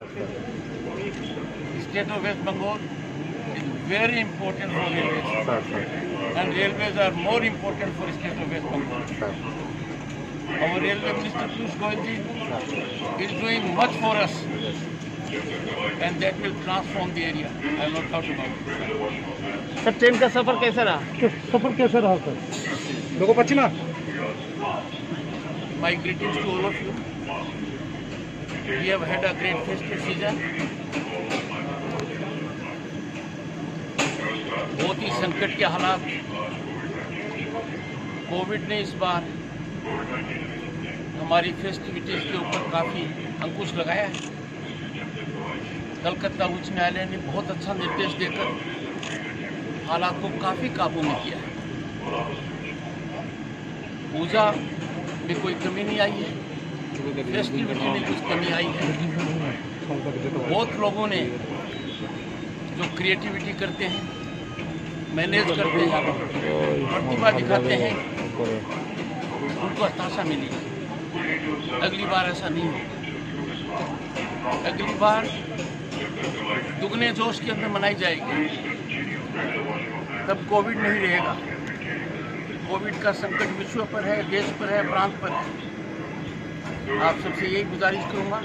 State of West Bengal is very important for railways, and railways are more important for state of West Bengal. Our railway minister Piyush Goyal is doing much for us, and that will transform the area. I have no doubt about it. Sir train का सफर कैसा रहा? Sir? लोगों पश्चिमा। My greetings to all of you. We have had a great festive season. बहुत ही संकट के हालात, Covid ने इस बार हमारी फेस्टिविटीज के ऊपर काफ़ी अंकुश लगाया है। कलकत्ता उच्च न्यायालय ने बहुत अच्छा निर्देश देकर हालात को काफ़ी काबू में किया है। पूजा में कोई कमी नहीं आई है, फेस्टिविटी में कुछ कमी आई है। बहुत लोगों ने जो क्रिएटिविटी करते हैं, मैनेज करते हैं, प्रतिभा दिखाते हैं, उनको हताशा मिली। अगली बार ऐसा नहीं होगा। अगली बार दुगने जोश के अंदर मनाई जाएगी। तब कोविड नहीं रहेगा। कोविड का संकट विश्व पर है, देश पर है, प्रांत पर है। आप सबसे यही गुजारिश करूँगा,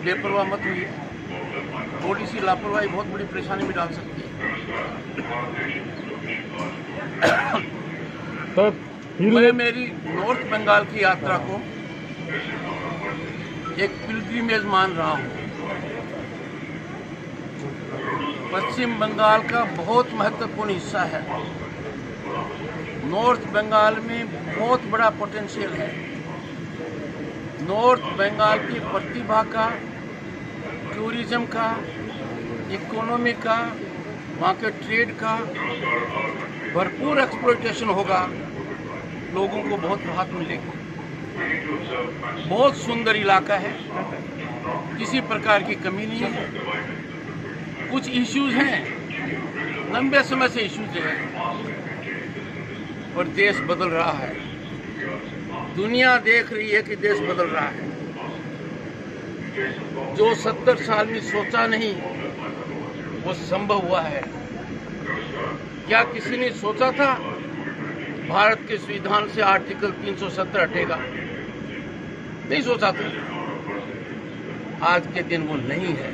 बेपरवाह मत होइए। थोड़ी सी लापरवाही बहुत बड़ी परेशानी में डाल सकती है। मैं मेरी नॉर्थ बंगाल की यात्रा को एक पिलग्रिमेज मान रहा हूँ। पश्चिम बंगाल का बहुत महत्वपूर्ण हिस्सा है। नॉर्थ बंगाल में बहुत बड़ा पोटेंशियल है। नॉर्थ बंगाल की प्रतिभा का, टूरिज्म का, इकोनॉमी का, वहाँ के ट्रेड का भरपूर एक्सप्लॉयटेशन होगा। लोगों को बहुत राहत मिलेगी। बहुत सुंदर इलाका है, किसी प्रकार की कमी नहीं है। कुछ इश्यूज हैं, लंबे समय से इश्यूज हैं, और देश बदल रहा है। दुनिया देख रही है कि देश बदल रहा है। जो 70 साल में सोचा नहीं, वो संभव हुआ है। क्या किसी ने सोचा था भारत के संविधान से आर्टिकल 370 हटेगा? नहीं सोचा था। आज के दिन वो नहीं है।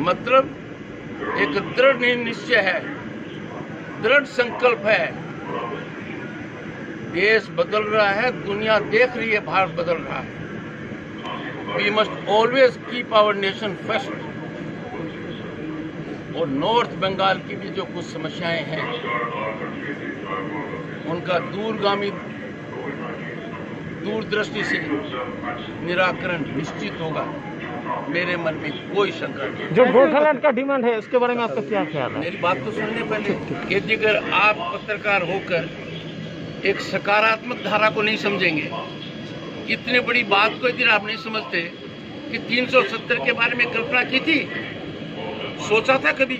मतलब एक दृढ़ निश्चय है, दृढ़ संकल्प है। देश बदल रहा है, दुनिया देख रही है, भारत बदल रहा है। We must always keep our nation first. और नॉर्थ बंगाल की भी जो कुछ समस्याएं हैं, उनका दूरदृष्टि से निराकरण निश्चित होगा। मेरे मन में कोई शंका नहीं। जो गोठालैंड का डिमांड है, उसके बारे में आपका क्या ख्याल है? मेरी बात तो सुनने पहले कि अगर आप पत्रकार होकर एक सकारात्मक धारा को नहीं समझेंगे, इतनी बड़ी बात को यदि आप नहीं समझते कि 370 के बारे में कल्पना की थी, सोचा था कभी?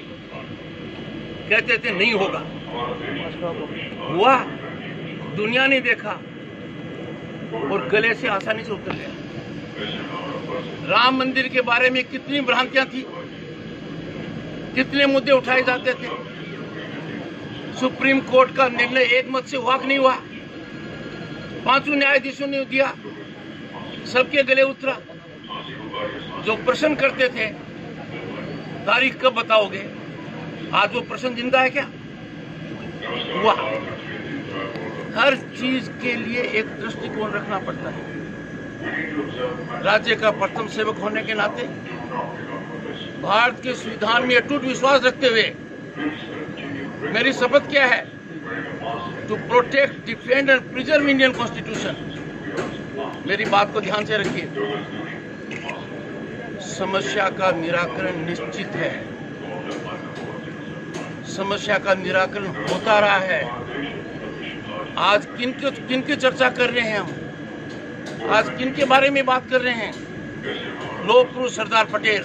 कहते थे नहीं होगा, हुआ। दुनिया ने देखा और गले से आसानी से उतर गया। राम मंदिर के बारे में कितनी भ्रांतियां थी, कितने मुद्दे उठाए जाते थे। सुप्रीम कोर्ट का निर्णय एक मत से हुआ कि नहीं हुआ? 5 न्यायाधीशों ने दिया, सबके गले उतरा। जो प्रश्न करते थे तारीख कब बताओगे, आज वो प्रश्न जिंदा है क्या? हुआ। हर चीज के लिए एक दृष्टिकोण रखना पड़ता है। राज्य का प्रथम सेवक होने के नाते भारत के संविधान में अटूट विश्वास रखते हुए मेरी शपथ क्या है? To protect, defend and preserve Indian constitution. मेरी बात को ध्यान से रखिए। समस्या का निराकरण निश्चित है। समस्या का निराकरण होता रहा है। आज किन की चर्चा कर रहे हैं हम? आज किन के बारे में बात कर रहे हैं? लौह पुरुष सरदार पटेल।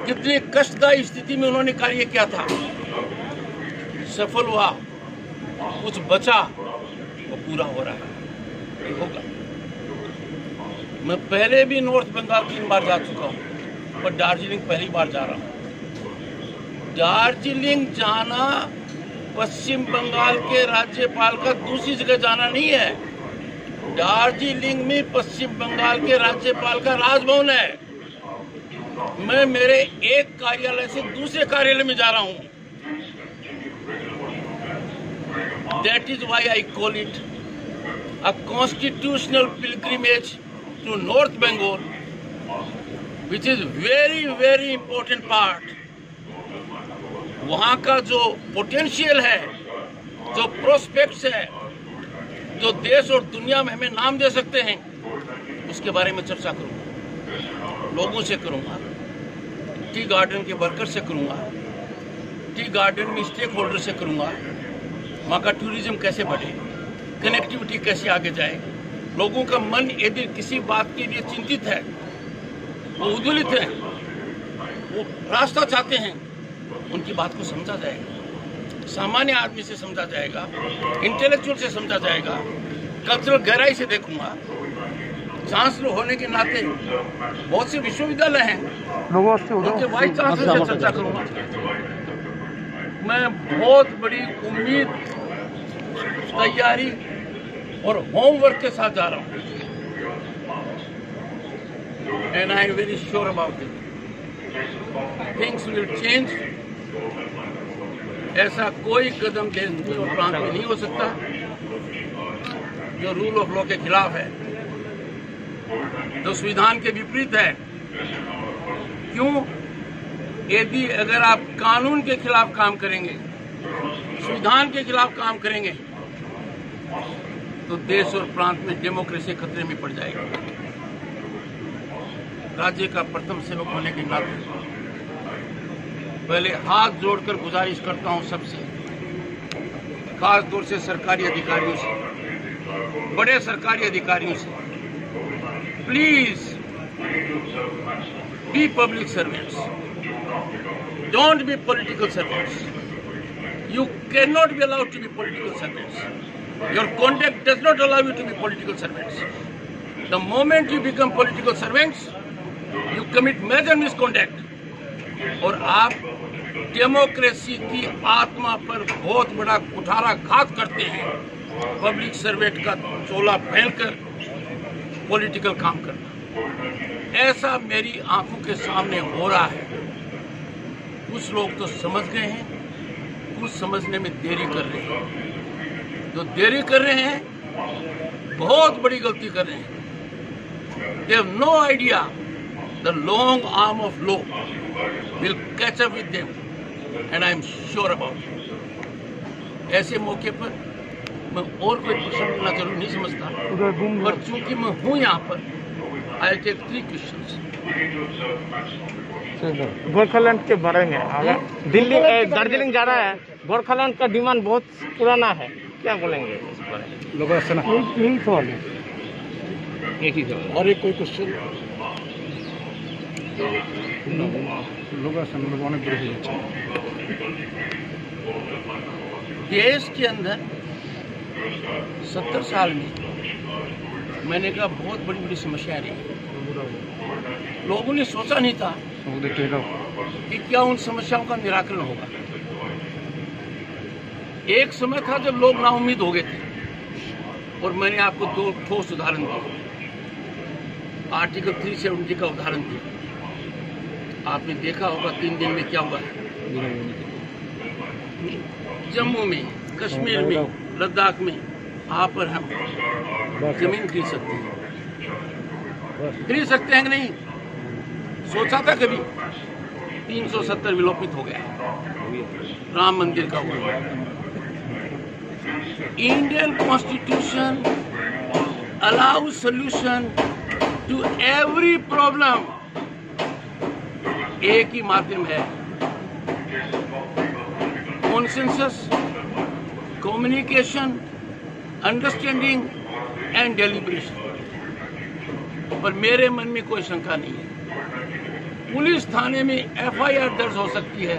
कितनी कष्टदायी स्थिति में उन्होंने कार्य किया था, सफल हुआ। कुछ बचा, वो पूरा हो रहा है, होगा। मैं पहले भी नॉर्थ बंगाल 3 बार जा चुका हूँ, पर दार्जिलिंग पहली बार जा रहा हूँ। दार्जिलिंग जाना पश्चिम बंगाल के राज्यपाल का दूसरी जगह जाना नहीं है। दार्जिलिंग में पश्चिम बंगाल के राज्यपाल का राजभवन है। मैं मेरे एक कार्यालय से दूसरे कार्यालय में जा रहा हूँ। That is why I call it a constitutional pilgrimage to North Bengal, which is very, very important part. वहाँ का जो पोटेंशियल है, जो प्रोस्पेक्ट्स है, जो देश और दुनिया में हमें नाम दे सकते हैं, उसके बारे में चर्चा करूँगा, लोगों से करूँगा, टी गार्डन के वर्कर से करूँगा, टी गार्डन में स्टेक होल्डर से करूँगा, वहाँ का टूरिज्म कैसे बढ़े, कनेक्टिविटी कैसे आगे जाए, लोगों का मन यदि किसी बात के लिए चिंतित है, वो उद्वेलित है, वो रास्ता चाहते हैं, उनकी बात को समझा जाएगा, सामान्य आदमी से समझा जाएगा, इंटेलेक्चुअल से समझा जाएगा, कल्चरल गहराई से देखूंगा। चांसलर होने के नाते बहुत से विश्वविद्यालय हैं, उनके वाइस चांसलर से चर्चा करूंगा। मैं बहुत बड़ी उम्मीद, तैयारी और होमवर्क के साथ जा रहा हूँ, and I am very sure about it, things will change. ऐसा कोई कदम देश और प्रांत में नहीं हो सकता जो रूल ऑफ लॉ के खिलाफ है, जो संविधान के विपरीत है। क्यों? यदि अगर आप कानून के खिलाफ काम करेंगे, संविधान के खिलाफ काम करेंगे, तो देश और प्रांत में डेमोक्रेसी खतरे में पड़ जाएगी। राज्य का प्रथम सेवक होने के नाते पहले हाथ जोड़कर गुजारिश करता हूं सबसे, खास तौर से सरकारी अधिकारियों से, बड़े सरकारी अधिकारियों से, please be public servants, don't be political servants. You cannot be allowed to be political servants. Your conduct does not allow you to be political servants. The moment you become political servants, you commit major misconduct. और आप democracy की आत्मा पर बहुत बड़ा कुठाराघात करते हैं, public servant का चोला पहनकर पॉलिटिकल काम करना। ऐसा मेरी आंखों के सामने हो रहा है। कुछ लोग तो समझ गए हैं, कुछ समझने में देरी कर रहे हैं। जो देरी कर रहे हैं बहुत बड़ी गलती कर रहे हैं। They have no idea the long arm of law will catch up with them, and I am sure about it. ऐसे मौके पर मैं और कोई प्रश्न करना जरूर नहीं समझता, पर चूंकि मैं हूँ यहाँ पर, I will take 3 questions. Gorkhaland के बारे में, अगर दिल्ली दार्जिलिंग जा रहा है, गोरखालैंड का डिमांड बहुत पुराना है, क्या बोलेंगे इस पर? यही सवाल है, एक ही सवाल। और एक कोई क्वेश्चन? देश के अंदर 70 साल में मैंने कहा बहुत बड़ी बड़ी समस्याएं रही। लोगों ने सोचा नहीं था कि क्या उन समस्याओं का निराकरण होगा। एक समय था जब लोग नाउम्मीद हो गए थे, और मैंने आपको 2 ठोस उदाहरण दिए। आर्टिकल 370 का उदाहरण दिया। आपने देखा होगा 3 दिन में क्या हुआ है। जम्मू में, कश्मीर में, लद्दाख में आप और हम जमीन खरीद सकते हैं, खरीद सकते हैं कि नहीं? सोचा था कभी? 370 विलोपित हो गया, राम मंदिर का हुआ। Indian constitution allows solution to every problem. एक ही माध्यम है, consensus, communication, understanding and deliberation. पर मेरे मन में कोई शंका नहीं है। पुलिस थाने में एफआईआर दर्ज हो सकती है,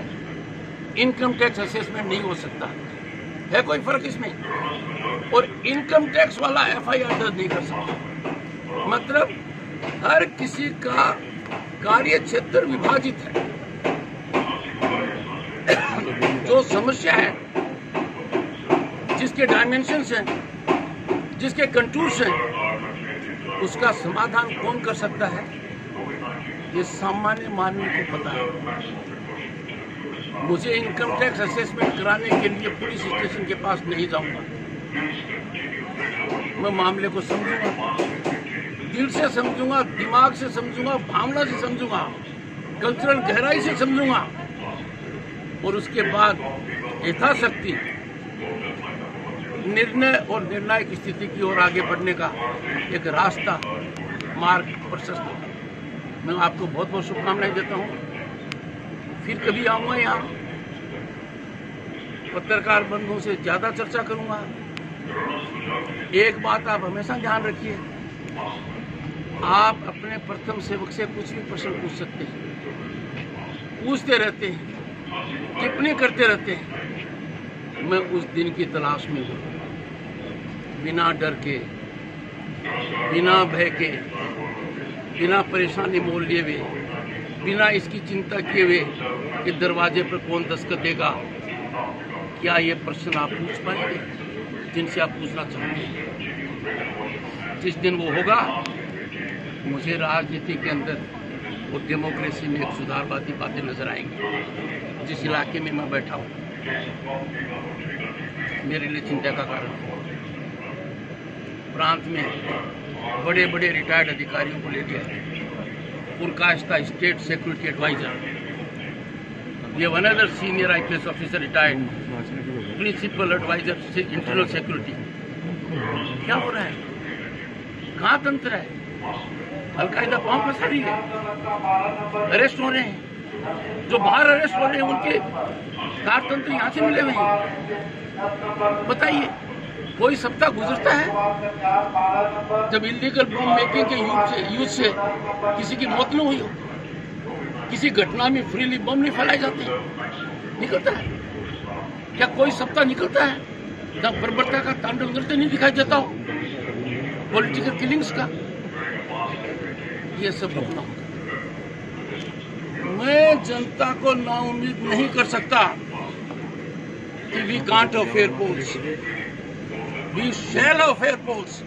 इनकम टैक्स असेसमेंट नहीं हो सकता है। कोई फर्क इसमें? और इनकम टैक्स वाला एफआईआर दर्ज नहीं कर सकता। मतलब हर किसी का कार्य क्षेत्र विभाजित है। जो समस्या है, जिसके डायमेंशंस हैं, जिसके कंटूर्स हैं, उसका समाधान कौन कर सकता है, ये सामान्य मानव को पता है। मुझे इनकम टैक्स असेसमेंट कराने के लिए पुलिस स्टेशन के पास नहीं जाऊंगा। मैं मामले को समझूंगा, दिल से समझूंगा, दिमाग से समझूंगा, भावना से समझूंगा, कल्चरल गहराई से समझूंगा और उसके बाद यथाशक्ति निर्णय और निर्णायक स्थिति की ओर आगे बढ़ने का एक रास्ता, मार्ग प्रशस्त होगा। मैं आपको बहुत बहुत शुभकामनाएं देता हूं। फिर कभी आऊंगा यहाँ, पत्रकार बंधुओं से ज्यादा चर्चा करूंगा। एक बात आप हमेशा ध्यान रखिए, आप अपने प्रथम सेवक से कुछ भी प्रश्न पूछ सकते हैं, पूछते रहते हैं, टिप्पणी करते रहते हैं। मैं उस दिन की तलाश में हूँ, बिना डर के, बिना भय के, बिना परेशानी मोल लिए हुए, बिना इसकी चिंता किए हुए कि दरवाजे पर कौन दस्तक देगा। क्या ये प्रश्न आप पूछ पाएंगे जिनसे आप पूछना चाहते हैं? जिस दिन वो होगा, मुझे राजनीति के अंदर और डेमोक्रेसी में एक सुधारवादी बातें नजर आएंगी। जिस इलाके में मैं बैठा हूँ, मेरे लिए चिंता का कारण है। प्रांत में बड़े बड़े रिटायर्ड अधिकारियों को ले लिया है, पुरकाश्ता स्टेट सिक्योरिटी एडवाइजर, ये one other senior IPS officer retired, principal adviser internal security. क्या हो रहा है? कहाँ तंत्र है? अलकायदा पांव फंसा रही है, अरेस्ट हो रहे हैं। जो बाहर अरेस्ट हो रहे हैं उनके कारतंत्र यहाँ से मिले हुए हैं। बताइए, कोई सप्ताह गुजरता है जब इलीगल बम मेकिंग के यूज से किसी की मौत न हुई हो, किसी घटना में फ्रीली बम नहीं फैलाए जाते? निकलता है क्या? कोई सप्ताह निकलता है जब बर्बरता का तांडव नृत्य नहीं दिखाई देता हो, पॉलिटिकल किलिंग्स का? ये सब होता है। मैं जनता को नाउम्मीद नहीं कर सकता कि we can't have fair polls, we shall have fair polls.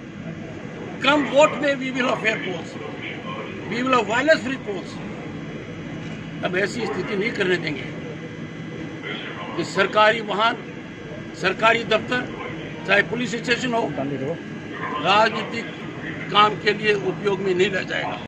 Come what may we will have fair polls, we will have violence free polls. अब ऐसी स्थिति नहीं करने देंगे कि सरकारी वाहन, सरकारी दफ्तर, चाहे पुलिस स्टेशन हो, राजनीतिक काम के लिए उपयोग में नहीं ला जाएगा।